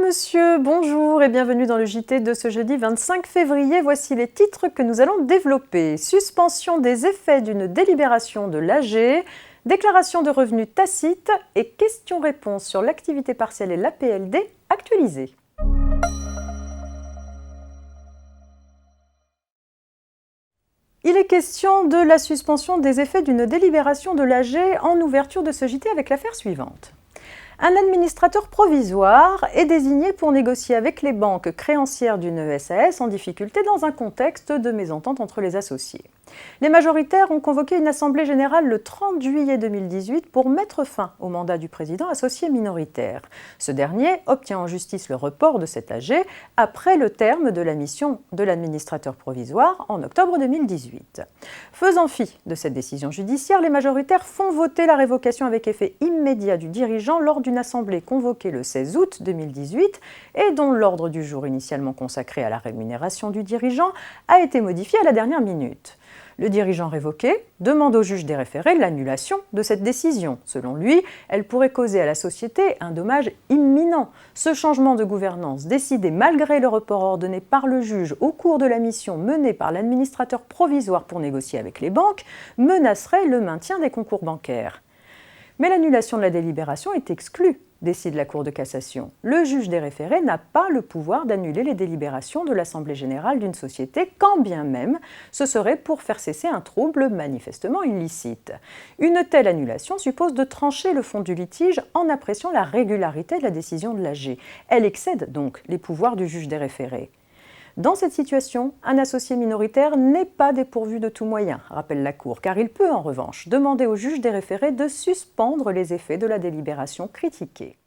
monsieur, bonjour et bienvenue dans le JT de ce jeudi 25 février. Voici les titres que nous allons développer. Suspension des effets d'une délibération de l'AG, déclaration de revenus tacite et questions-réponses sur l'activité partielle et l'APLD actualisée. Il est question de la suspension des effets d'une délibération de l'AG en ouverture de ce JT avec l'affaire suivante. Un administrateur provisoire est désigné pour négocier avec les banques créancières d'une SAS en difficulté dans un contexte de mésentente entre les associés. Les majoritaires ont convoqué une assemblée générale le 30 juillet 2018 pour mettre fin au mandat du président associé minoritaire. Ce dernier obtient en justice le report de cet AG après le terme de la mission de l'administrateur provisoire en octobre 2018. Faisant fi de cette décision judiciaire, les majoritaires font voter la révocation avec effet immédiat du dirigeant lors d'une assemblée convoquée le 16 août 2018 et dont l'ordre du jour initialement consacré à la rémunération du dirigeant a été modifié à la dernière minute. Le dirigeant révoqué demande au juge des référés l'annulation de cette décision. Selon lui, elle pourrait causer à la société un dommage imminent. Ce changement de gouvernance, décidé malgré le report ordonné par le juge au cours de la mission menée par l'administrateur provisoire pour négocier avec les banques, menacerait le maintien des concours bancaires. Mais l'annulation de la délibération est exclue, décide la Cour de cassation. Le juge des référés n'a pas le pouvoir d'annuler les délibérations de l'Assemblée générale d'une société, quand bien même ce serait pour faire cesser un trouble manifestement illicite. Une telle annulation suppose de trancher le fond du litige en appréciant la régularité de la décision de l'AG. Elle excède donc les pouvoirs du juge des référés. Dans cette situation, un associé minoritaire n'est pas dépourvu de tout moyen, rappelle la Cour, car il peut en revanche demander au juge des référés de suspendre les effets de la délibération critiquée.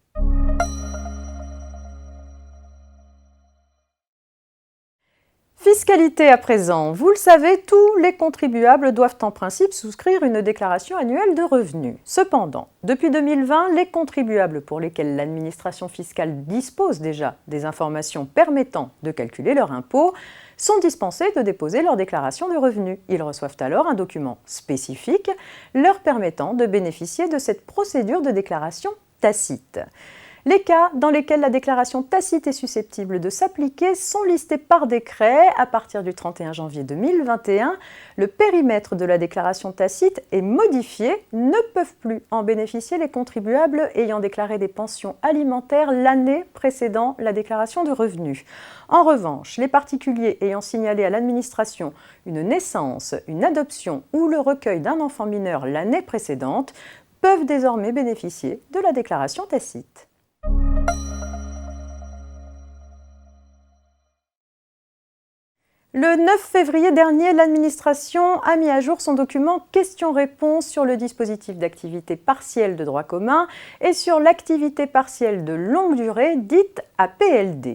Fiscalité à présent. Vous le savez, tous les contribuables doivent en principe souscrire une déclaration annuelle de revenus. Cependant, depuis 2020, les contribuables pour lesquels l'administration fiscale dispose déjà des informations permettant de calculer leur impôt sont dispensés de déposer leur déclaration de revenus. Ils reçoivent alors un document spécifique leur permettant de bénéficier de cette procédure de déclaration tacite. Les cas dans lesquels la déclaration tacite est susceptible de s'appliquer sont listés par décret à partir du 31 janvier 2021. Le périmètre de la déclaration tacite est modifié. Ne peuvent plus en bénéficier les contribuables ayant déclaré des pensions alimentaires l'année précédant la déclaration de revenus. En revanche, les particuliers ayant signalé à l'administration une naissance, une adoption ou le recueil d'un enfant mineur l'année précédente peuvent désormais bénéficier de la déclaration tacite. Le 9 février dernier, l'administration a mis à jour son document questions-réponses sur le dispositif d'activité partielle de droit commun et sur l'activité partielle de longue durée, dite APLD.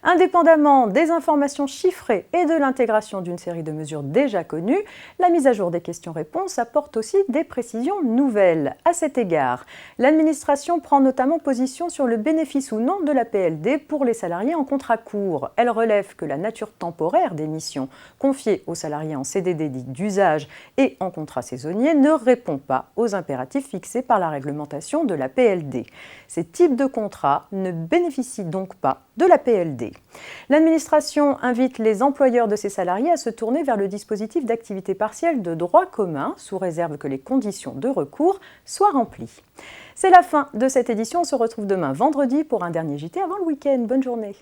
Indépendamment des informations chiffrées et de l'intégration d'une série de mesures déjà connues, la mise à jour des questions-réponses apporte aussi des précisions nouvelles. À cet égard, l'administration prend notamment position sur le bénéfice ou non de l'APLD pour les salariés en contrat court. Elle relève que la nature temporaire des missions confiées aux salariés en CDD dit d'usage et en contrat saisonnier ne répond pas aux impératifs fixés par la réglementation de l'APLD. Ces types de contrats ne bénéficient donc pas de l'APLD. L'administration invite les employeurs de ces salariés à se tourner vers le dispositif d'activité partielle de droit commun, sous réserve que les conditions de recours soient remplies. C'est la fin de cette édition. On se retrouve demain vendredi pour un dernier JT avant le week-end. Bonne journée.